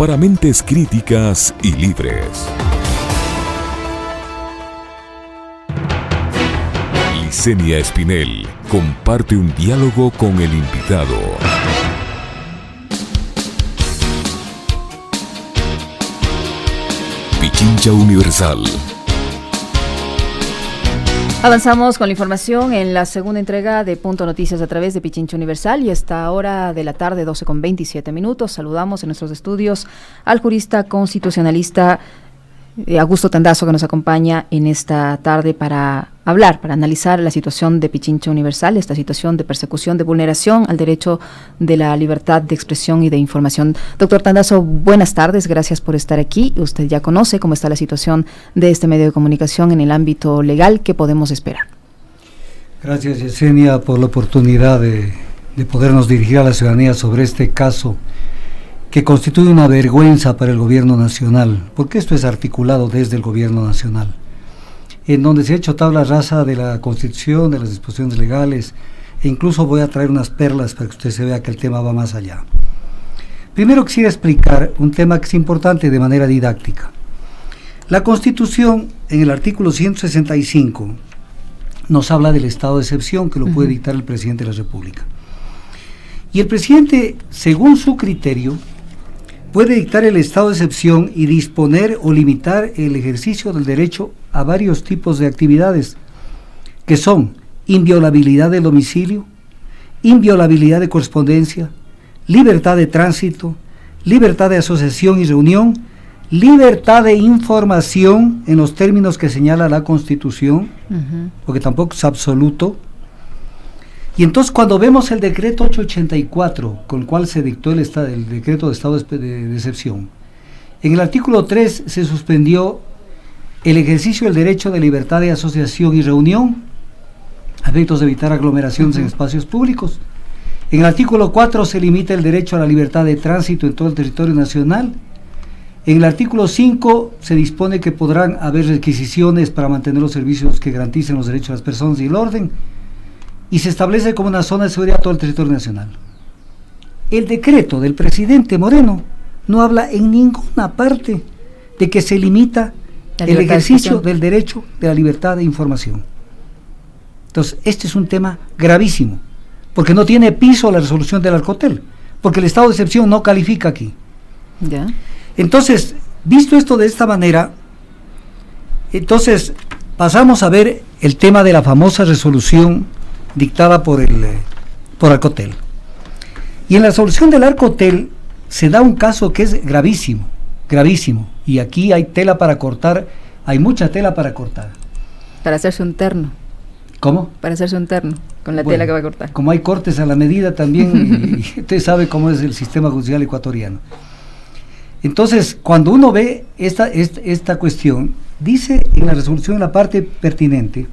para mentes críticas y libres. Licenia Espinel comparte un diálogo con el invitado. Pichincha Universal. Avanzamos con la información en la segunda entrega de Punto Noticias a través de Pichincha Universal, y a esta hora de la tarde, 12:27. Saludamos en nuestros estudios al jurista constitucionalista Augusto Tandazo, que nos acompaña en esta tarde para analizar la situación de Pichincha Universal, esta situación de persecución, de vulneración al derecho de la libertad de expresión y de información. Doctor Tandazo, buenas tardes, gracias por estar aquí. Usted ya conoce cómo está la situación de este medio de comunicación en el ámbito legal. ¿Qué podemos esperar? Gracias, Yesenia, por la oportunidad de podernos dirigir a la ciudadanía sobre este caso que constituye una vergüenza para el gobierno nacional, porque esto es articulado desde el gobierno nacional, en donde se ha hecho tabla rasa de la Constitución, de las disposiciones legales, e incluso voy a traer unas perlas para que usted se vea que el tema va más allá. Primero quisiera explicar un tema que es importante de manera didáctica. La Constitución, en el artículo 165, nos habla del estado de excepción que lo puede dictar el presidente de la República. Y el presidente, según su criterio, puede dictar el estado de excepción y disponer o limitar el ejercicio del derecho a varios tipos de actividades, que son inviolabilidad del domicilio, inviolabilidad de correspondencia, libertad de tránsito, libertad de asociación y reunión, libertad de información en los términos que señala la Constitución, porque tampoco es absoluto. Y entonces, cuando vemos el decreto 884, con el cual se dictó el decreto de estado de excepción, en el artículo 3 se suspendió el ejercicio del derecho de libertad de asociación y reunión, a efectos de evitar aglomeraciones en espacios públicos. En el artículo 4 se limita el derecho a la libertad de tránsito en todo el territorio nacional. En el artículo 5 se dispone que podrán haber requisiciones para mantener los servicios que garanticen los derechos de las personas y el orden, y se establece como una zona de seguridad todo el territorio nacional. El decreto del presidente Moreno no habla en ninguna parte de que se limita el ejercicio del derecho de la libertad de información. Entonces, este es un tema gravísimo, porque no tiene piso la resolución del Arcotel, porque el estado de excepción no califica aquí. ¿Ya? Entonces, visto esto de esta manera, entonces pasamos a ver el tema de la famosa resolución dictada por Arcotel. Y en la resolución del Arcotel se da un caso que es gravísimo, y aquí hay tela para cortar, hay mucha tela para cortar. Para hacerse un terno. ¿Cómo? Para hacerse un terno, con la tela que va a cortar. Como hay cortes a la medida también, y usted sabe cómo es el sistema judicial ecuatoriano. Entonces, cuando uno ve esta cuestión, dice en la resolución, en la parte pertinente,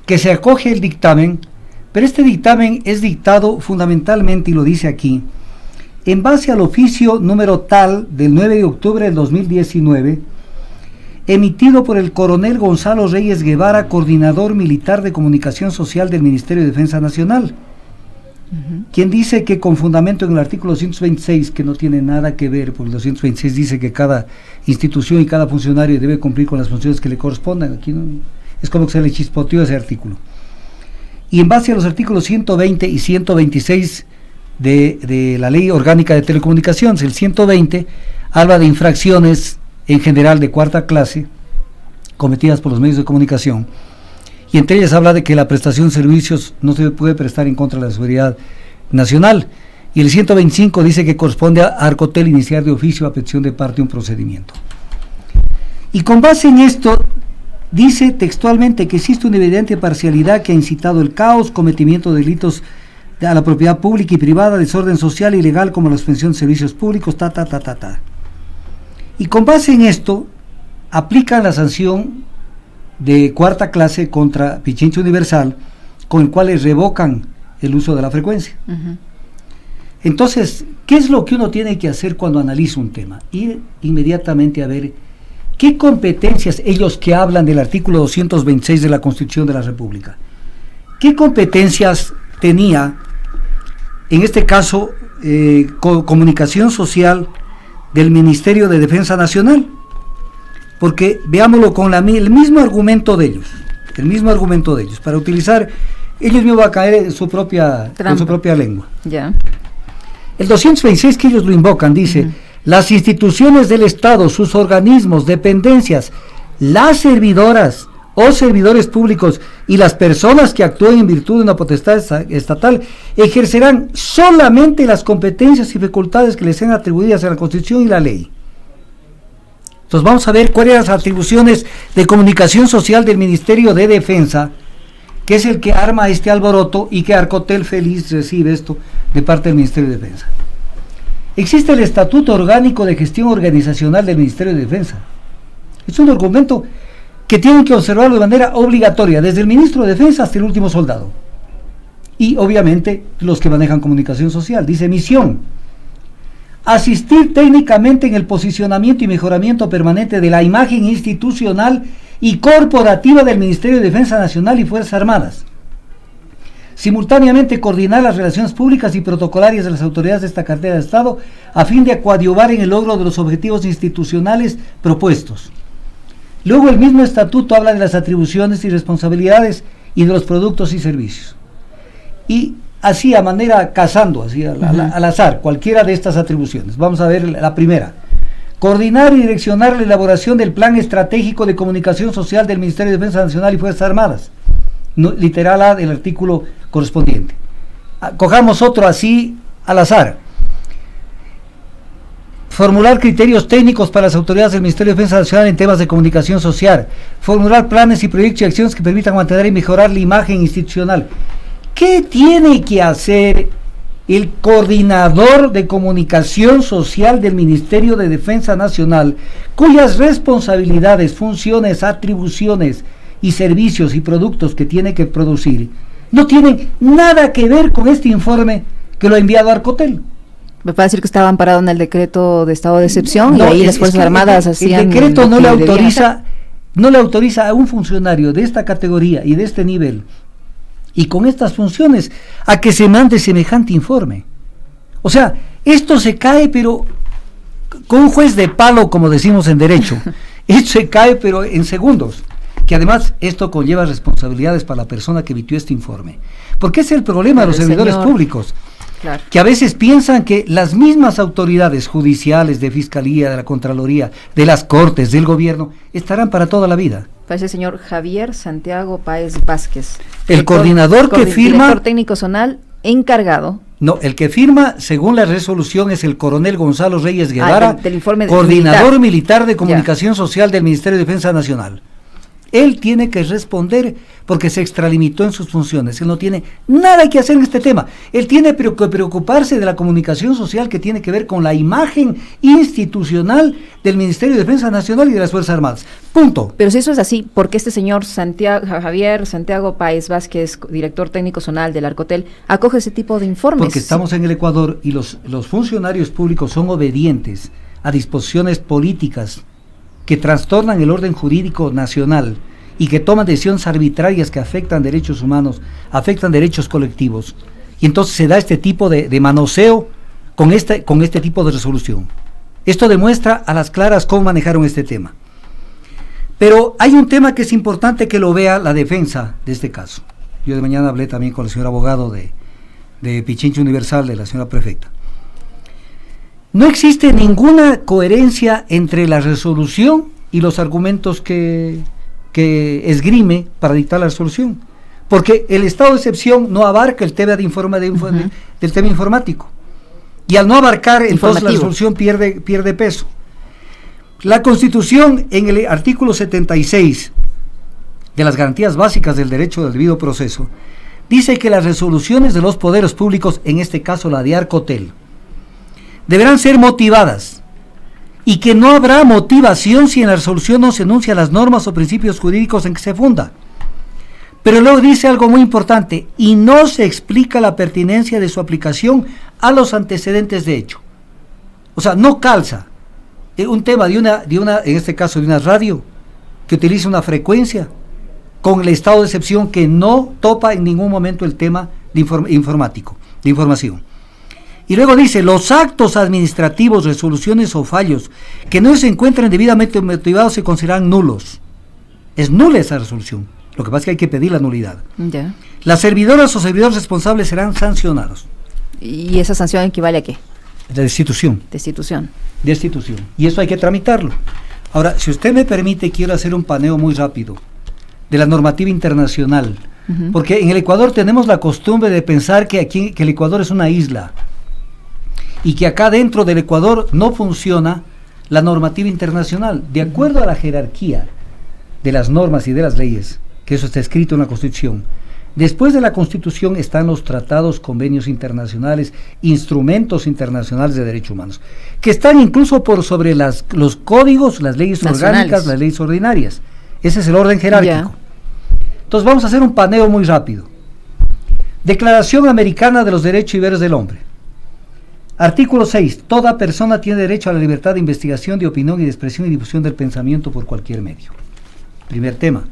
que se acoge el dictamen, pero este dictamen es dictado fundamentalmente, y lo dice aquí, en base al oficio número tal del 9 de octubre del 2019, emitido por el coronel Gonzalo Reyes Guevara, coordinador militar de comunicación social del Ministerio de Defensa Nacional, quien dice que con fundamento en el artículo 226, que no tiene nada que ver, porque el 226 dice que cada institución y cada funcionario debe cumplir con las funciones que le correspondan. Aquí no, es como que se le chispoteó ese artículo. Y en base a los artículos 120 y 126 de la Ley Orgánica de Telecomunicaciones, el 120 habla de infracciones en general de cuarta clase cometidas por los medios de comunicación, y entre ellas habla de que la prestación de servicios no se puede prestar en contra de la seguridad nacional, y el 125 dice que corresponde a Arcotel iniciar de oficio a petición de parte un procedimiento. Y con base en esto, dice textualmente que existe una evidente parcialidad que ha incitado el caos, cometimiento de delitos a la propiedad pública y privada, desorden social y legal como la suspensión de servicios públicos, Y con base en esto, aplican la sanción de cuarta clase contra Pichincha Universal, con el cual les revocan el uso de la frecuencia. Entonces, ¿qué es lo que uno tiene que hacer cuando analiza un tema? Ir inmediatamente a ver qué competencias, ellos que hablan del artículo 226 de la Constitución de la República, qué competencias tenía, en este caso, comunicación social del Ministerio de Defensa Nacional, porque veámoslo con el mismo argumento de ellos, para utilizar, ellos mismos van a caer en su propia lengua. Ya. El 226 que ellos lo invocan dice, las instituciones del Estado, sus organismos, dependencias, las servidoras o servidores públicos y las personas que actúen en virtud de una potestad estatal ejercerán solamente las competencias y facultades que les sean atribuidas en la Constitución y la ley. Entonces vamos a ver cuáles son las atribuciones de comunicación social del Ministerio de Defensa, que es el que arma este alboroto y que Arcotel feliz recibe esto de parte del Ministerio de Defensa. Existe el Estatuto Orgánico de Gestión Organizacional del Ministerio de Defensa. Es un documento que tienen que observarlo de manera obligatoria, desde el ministro de Defensa hasta el último soldado. Y obviamente los que manejan comunicación social. Dice: misión: asistir técnicamente en el posicionamiento y mejoramiento permanente de la imagen institucional y corporativa del Ministerio de Defensa Nacional y Fuerzas Armadas. Simultáneamente coordinar las relaciones públicas y protocolarias de las autoridades de esta cartera de Estado a fin de coadyuvar en el logro de los objetivos institucionales propuestos. Luego el mismo estatuto habla de las atribuciones y responsabilidades y de los productos y servicios. Y así a manera cazando, así al azar, cualquiera de estas atribuciones. Vamos a ver la primera. Coordinar y direccionar la elaboración del Plan Estratégico de Comunicación Social del Ministerio de Defensa Nacional y Fuerzas Armadas. Literal A del artículo correspondiente. Cojamos otro así al azar. Formular criterios técnicos para las autoridades del Ministerio de Defensa Nacional en temas de comunicación social. Formular planes y proyectos y acciones que permitan mantener y mejorar la imagen institucional. ¿Qué tiene que hacer el coordinador de comunicación social del Ministerio de Defensa Nacional, cuyas responsabilidades, funciones, atribuciones y servicios y productos que tiene que producir no tienen nada que ver con este informe que lo ha enviado Arcotel? Me va a decir que estaba amparado en el decreto de estado de excepción, y ahí las Fuerzas Armadas hacían... El decreto no le autoriza a un funcionario de esta categoría y de este nivel y con estas funciones a que se mande semejante informe. O sea, esto se cae pero con un juez de palo, como decimos en derecho. Esto se cae pero en segundos. Que además esto conlleva responsabilidades para la persona que emitió este informe. Porque ese es el problema de los servidores públicos. Claro. Que a veces piensan que las mismas autoridades judiciales, de Fiscalía, de la Contraloría, de las Cortes, del Gobierno, estarán para toda la vida. Parece el señor Javier Santiago Páez Vázquez. El coordinador que firma... Director técnico zonal encargado. No, el que firma, según la resolución, es el coronel Gonzalo Reyes Guevara, del informe coordinador militar de comunicación social del Ministerio de Defensa Nacional. Él tiene que responder porque se extralimitó en sus funciones. Él no tiene nada que hacer en este tema. Él tiene que preocuparse de la comunicación social que tiene que ver con la imagen institucional del Ministerio de Defensa Nacional y de las Fuerzas Armadas. Punto. Pero si eso es así, ¿por qué este señor Javier Santiago Páez Vázquez, director técnico zonal del Arcotel, acoge ese tipo de informes? Porque estamos en el Ecuador y los funcionarios públicos son obedientes a disposiciones políticas que trastornan el orden jurídico nacional y que toman decisiones arbitrarias que afectan derechos humanos, afectan derechos colectivos. Y entonces se da este tipo de manoseo con este tipo de resolución. Esto demuestra a las claras cómo manejaron este tema. Pero hay un tema que es importante que lo vea la defensa de este caso. Yo de mañana hablé también con el señor abogado de Pichincha Universal, de la señora prefecta. No existe ninguna coherencia entre la resolución y los argumentos que esgrime para dictar la resolución, porque el estado de excepción no abarca el tema del tema informático, y al no abarcar, entonces la resolución pierde peso. La Constitución, en el artículo 76 de las garantías básicas del derecho del debido proceso, dice que las resoluciones de los poderes públicos, en este caso la de Arcotel, deberán ser motivadas, y que no habrá motivación si en la resolución no se enuncian las normas o principios jurídicos en que se funda. Pero luego dice algo muy importante: y no se explica la pertinencia de su aplicación a los antecedentes de hecho. O sea, no calza un tema de una, en este caso de una radio, que utiliza una frecuencia, con el estado de excepción que no topa en ningún momento el tema de informático, de información. Y luego dice, los actos administrativos, resoluciones o fallos que no se encuentren debidamente motivados se consideran nulos. Es nula esa resolución. Lo que pasa es que hay que pedir la nulidad. Ya. Las servidoras o servidores responsables serán sancionados. ¿Y esa sanción equivale a qué? La destitución. Destitución. Destitución. Y eso hay que tramitarlo. Ahora, si usted me permite, quiero hacer un paneo muy rápido de la normativa internacional. Porque en el Ecuador tenemos la costumbre de pensar que el Ecuador es una isla y que acá dentro del Ecuador no funciona la normativa internacional. De acuerdo a la jerarquía de las normas y de las leyes, que eso está escrito en la Constitución, después de la Constitución están los tratados, convenios internacionales, instrumentos internacionales de derechos humanos, que están incluso por sobre los códigos, las leyes orgánicas, las leyes ordinarias. Ese es el orden jerárquico. Entonces vamos a hacer un paneo muy rápido. Declaración Americana de los Derechos y Deberes del Hombre. Artículo 6. Toda persona tiene derecho a la libertad de investigación, de opinión y de expresión y difusión del pensamiento por cualquier medio. Primer tema.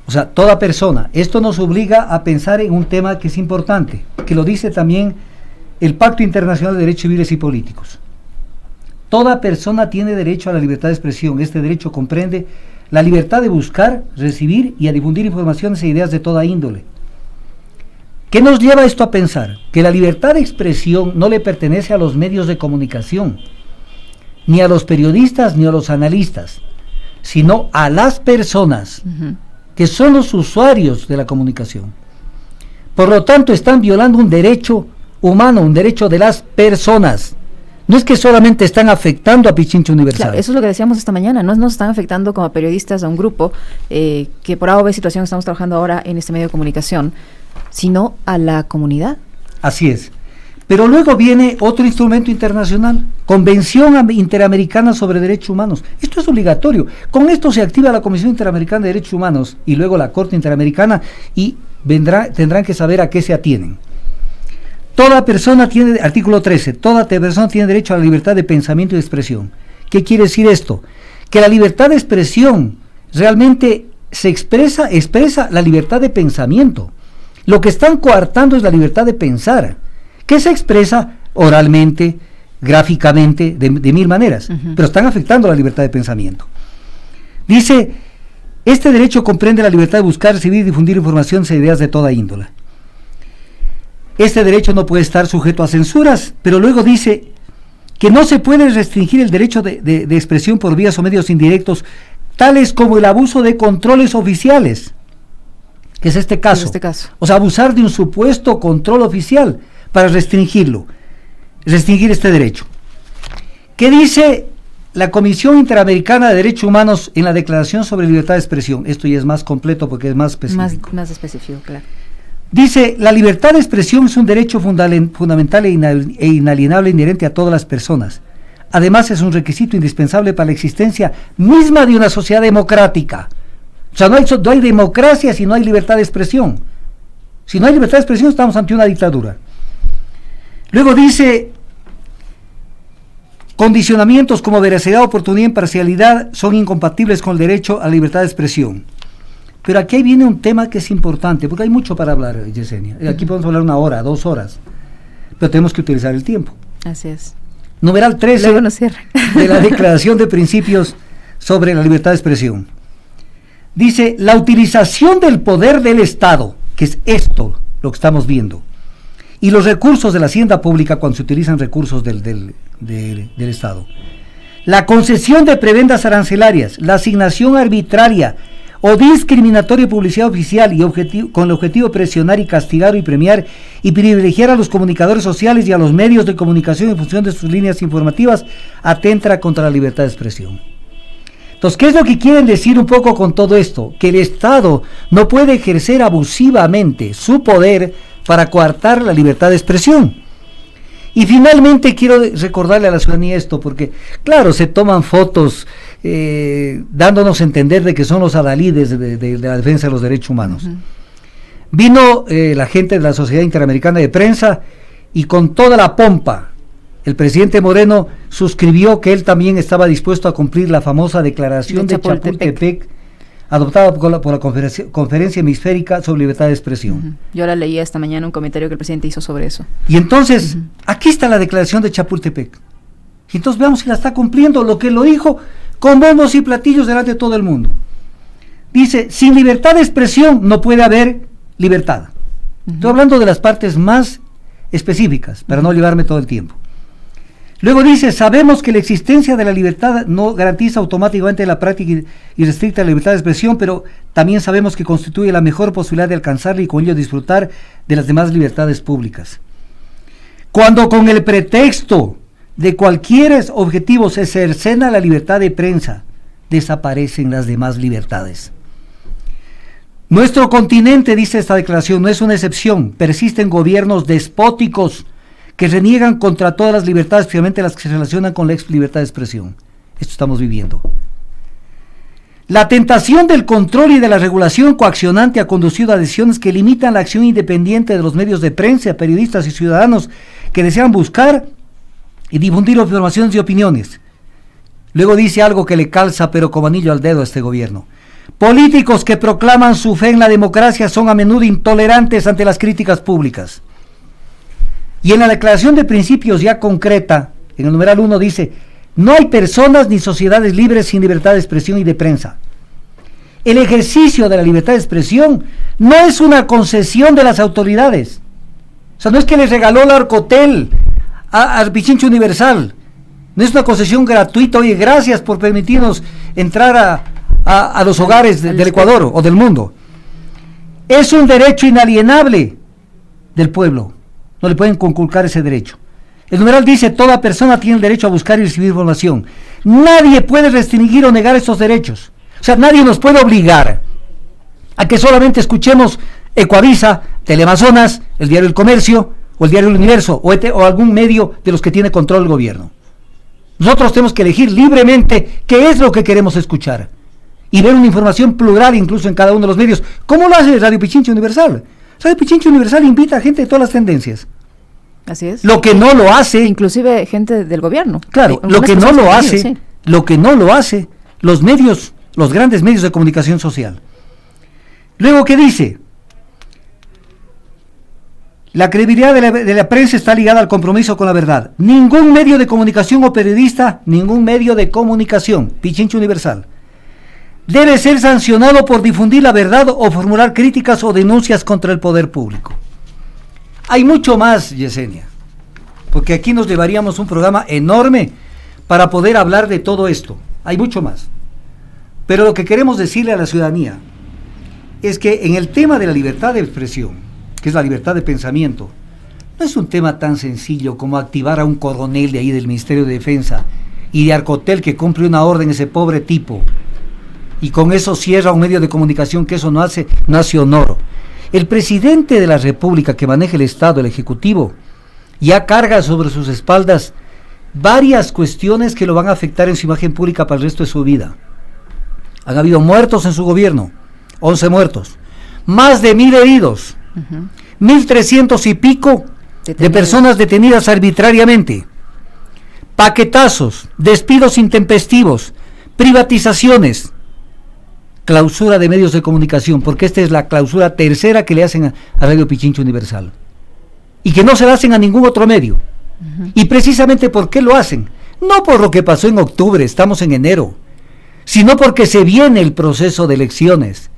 O sea, toda persona. Esto nos obliga a pensar en un tema que es importante, que lo dice también el Pacto Internacional de Derechos Civiles y Políticos. Toda persona tiene derecho a la libertad de expresión. Este derecho comprende la libertad de buscar, recibir y a difundir informaciones e ideas de toda índole. ¿Qué nos lleva esto a pensar? Que la libertad de expresión no le pertenece a los medios de comunicación, ni a los periodistas, ni a los analistas, sino a las personas, que son los usuarios de la comunicación. Por lo tanto, están violando un derecho humano, un derecho de las personas. No es que solamente están afectando a Pichincha Universal. Claro, eso es lo que decíamos esta mañana, no nos están afectando como periodistas a un grupo que por A o B situación estamos trabajando ahora en este medio de comunicación, sino a la comunidad. Así es. Pero luego viene otro instrumento internacional, Convención Interamericana sobre Derechos Humanos. Esto es obligatorio. Con esto se activa la Comisión Interamericana de Derechos Humanos y luego la Corte Interamericana y tendrán que saber a qué se atienen. Toda persona tiene, artículo 13, toda persona tiene derecho a la libertad de pensamiento y de expresión. ¿Qué quiere decir esto? Que la libertad de expresión realmente expresa la libertad de pensamiento. Lo que están coartando es la libertad de pensar, que se expresa oralmente, gráficamente, de mil maneras, pero están afectando la libertad de pensamiento. Dice, este derecho comprende la libertad de buscar, recibir y difundir informaciones e ideas de toda índole. Este derecho no puede estar sujeto a censuras, pero luego dice que no se puede restringir el derecho de expresión por vías o medios indirectos, tales como el abuso de controles oficiales, que es este caso. O sea, abusar de un supuesto control oficial para restringir este derecho. ¿Qué dice la Comisión Interamericana de Derechos Humanos en la Declaración sobre Libertad de Expresión? Esto ya es más completo porque es más específico. Más específico, claro. Dice, la libertad de expresión es un derecho fundamental e inalienable inherente a todas las personas. Además, es un requisito indispensable para la existencia misma de una sociedad democrática. O sea, no hay democracia si no hay libertad de expresión. Si no hay libertad de expresión, estamos ante una dictadura. Luego dice, condicionamientos como veracidad, oportunidad e imparcialidad son incompatibles con el derecho a la libertad de expresión. Pero aquí viene un tema que es importante, porque hay mucho para hablar, Yesenia. Aquí podemos hablar 1 hora, 2 horas, pero tenemos que utilizar el tiempo. Así es. Numeral 13 de la Declaración de Principios sobre la Libertad de Expresión. Dice, la utilización del poder del Estado, que es esto lo que estamos viendo, y los recursos de la hacienda pública cuando se utilizan recursos del Estado. La concesión de prebendas arancelarias, la asignación arbitraria o discriminatoria de publicidad oficial con el objetivo de presionar y castigar y premiar y privilegiar a los comunicadores sociales y a los medios de comunicación en función de sus líneas informativas, atenta contra la libertad de expresión. Entonces, ¿qué es lo que quieren decir un poco con todo esto? Que el Estado no puede ejercer abusivamente su poder para coartar la libertad de expresión. Y finalmente quiero recordarle a la ciudadanía esto, porque claro, se toman fotos dándonos a entender de que son los adalides de la defensa de los derechos humanos. Vino la gente de la Sociedad Interamericana de Prensa y con toda la pompa el presidente Moreno suscribió que él también estaba dispuesto a cumplir la famosa declaración de Chapultepec adoptada por la Conferencia Hemisférica sobre Libertad de Expresión. Yo la leí esta mañana, un comentario que el presidente hizo sobre eso. Y entonces, aquí está la declaración de Chapultepec. Y entonces veamos si la está cumpliendo, lo que lo dijo con bombos y platillos delante de todo el mundo. Dice, sin libertad de expresión no puede haber libertad. Estoy hablando de las partes más específicas, para no llevarme todo el tiempo. Luego dice, sabemos que la existencia de la libertad no garantiza automáticamente la práctica y restricta la libertad de expresión, pero también sabemos que constituye la mejor posibilidad de alcanzarla y con ello disfrutar de las demás libertades públicas. Cuando con el pretexto de cualquier objetivo se cercena la libertad de prensa, desaparecen las demás libertades. Nuestro continente, dice esta declaración, no es una excepción. Persisten gobiernos despóticos que reniegan contra todas las libertades, especialmente las que se relacionan con la libertad de expresión. Esto estamos viviendo. La tentación del control y de la regulación coaccionante ha conducido a decisiones que limitan la acción independiente de los medios de prensa, periodistas y ciudadanos que desean buscar y difundir informaciones y opiniones. Luego dice algo que le calza pero como anillo al dedo a este gobierno. Políticos que proclaman su fe en la democracia son a menudo intolerantes ante las críticas públicas. Y en la declaración de principios ya concreta, en el numeral 1 dice, no hay personas ni sociedades libres sin libertad de expresión y de prensa. El ejercicio de la libertad de expresión no es una concesión de las autoridades. O sea, no es que les regaló el Arcotel al Pichincho Universal. No es una concesión gratuita. Oye, gracias por permitirnos entrar a los hogares del Ecuador o del mundo. Es un derecho inalienable del pueblo. No le pueden conculcar ese derecho. El numeral dice, toda persona tiene el derecho a buscar y recibir información. Nadie puede restringir o negar estos derechos. O sea, nadie nos puede obligar a que solamente escuchemos Ecuavisa, Teleamazonas, el diario El Comercio, o el diario El Universo, o algún medio de los que tiene control el gobierno. Nosotros tenemos que elegir libremente qué es lo que queremos escuchar. Y ver una información plural incluso en cada uno de los medios. ¿Cómo lo hace Radio Pichincha Universal? Radio Pichincha Universal invita a gente de todas las tendencias. Así es. Lo que no lo hace, inclusive gente del gobierno. Claro, lo que no lo hace, los medios, los grandes medios de comunicación social. Luego, ¿qué dice? La credibilidad de la prensa está ligada al compromiso con la verdad. Ningún medio de comunicación o periodista, ningún medio de comunicación, Pichincha Universal, debe ser sancionado por difundir la verdad o formular críticas o denuncias contra el poder público. Hay mucho más, Yesenia, porque aquí nos llevaríamos un programa enorme para poder hablar de todo esto. Hay mucho más. Pero lo que queremos decirle a la ciudadanía es que en el tema de la libertad de expresión, que es la libertad de pensamiento, no es un tema tan sencillo como activar a un coronel de ahí del Ministerio de Defensa y de Arcotel que cumple una orden, ese pobre tipo, y con eso cierra un medio de comunicación que eso no hace honor. El presidente de la República que maneja el Estado, el Ejecutivo, ya carga sobre sus espaldas varias cuestiones que lo van a afectar en su imagen pública para el resto de su vida. Han habido muertos en su gobierno, 11 muertos, más de 1,000 heridos, 1,300 y pico de personas detenidas arbitrariamente, paquetazos, despidos intempestivos, privatizaciones, clausura de medios de comunicación, porque esta es la clausura tercera que le hacen a Radio Pichincha Universal, y que no se la hacen a ningún otro medio. Y precisamente ¿por qué lo hacen? No por lo que pasó en octubre, estamos en enero, sino porque se viene el proceso de elecciones,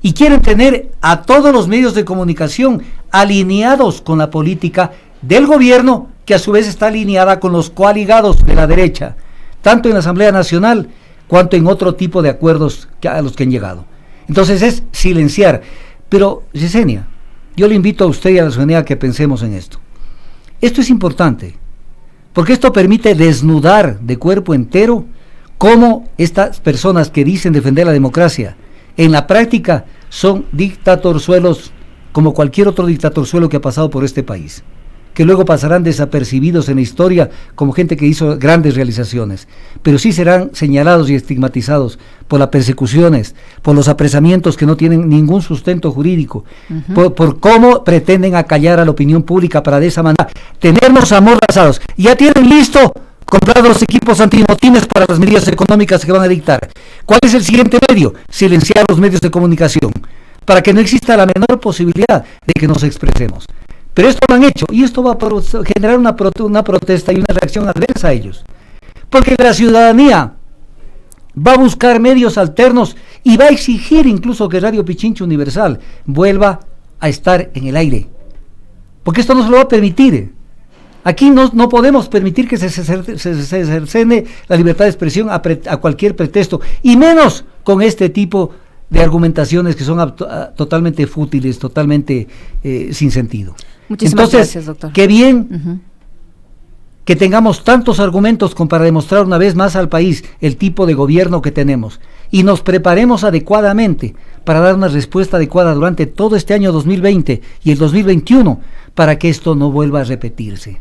y quieren tener a todos los medios de comunicación alineados con la política del gobierno, que a su vez está alineada con los coaligados de la derecha, tanto en la Asamblea Nacional cuanto en otro tipo de acuerdos a los que han llegado. Entonces es silenciar. Pero, Yesenia, yo le invito a usted y a la ciudadanía a que pensemos en esto. Esto es importante, porque esto permite desnudar de cuerpo entero cómo estas personas que dicen defender la democracia, en la práctica son dictatorzuelos como cualquier otro dictatorzuelo que ha pasado por este país, que luego pasarán desapercibidos en la historia como gente que hizo grandes realizaciones, pero sí serán señalados y estigmatizados por las persecuciones, por los apresamientos que no tienen ningún sustento jurídico, por cómo pretenden acallar a la opinión pública para de esa manera tenernos amordazados. Ya tienen listo Comprar los equipos antimotines para las medidas económicas que van a dictar. ¿Cuál es el siguiente medio? Silenciar los medios de comunicación, para que no exista la menor posibilidad de que nos expresemos. Pero esto lo han hecho, y esto va a generar una protesta y una reacción adversa a ellos. Porque la ciudadanía va a buscar medios alternos y va a exigir incluso que Radio Pichincha Universal vuelva a estar en el aire. Porque esto no se lo va a permitir. Aquí no podemos permitir que se cercene la libertad de expresión a cualquier pretexto, y menos con este tipo de argumentaciones que son totalmente fútiles, totalmente sin sentido. Muchísimas gracias, doctor. Qué bien que tengamos tantos argumentos como para demostrar una vez más al país el tipo de gobierno que tenemos, y nos preparemos adecuadamente para dar una respuesta adecuada durante todo este año 2020 y el 2021 para que esto no vuelva a repetirse.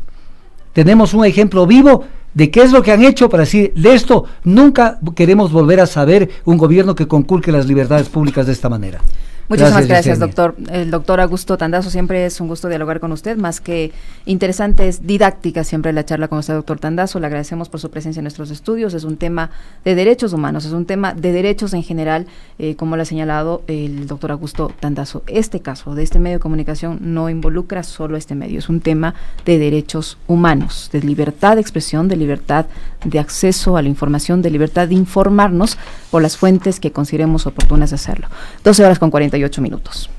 Tenemos un ejemplo vivo de qué es lo que han hecho para decir, de esto nunca queremos volver a saber un gobierno que conculque las libertades públicas de esta manera. Muchísimas gracias, doctor. El doctor Augusto Tandazo, siempre es un gusto dialogar con usted, más que interesante, es didáctica siempre la charla con usted, doctor Tandazo. Le agradecemos por su presencia en nuestros estudios. Es un tema de derechos humanos, es un tema de derechos en general, como lo ha señalado el doctor Augusto Tandazo. Este caso de este medio de comunicación no involucra solo este medio, es un tema de derechos humanos, de libertad de expresión, de libertad de acceso a la información, de libertad de informarnos por las fuentes que consideremos oportunas de hacerlo. 12 horas con 48 minutos.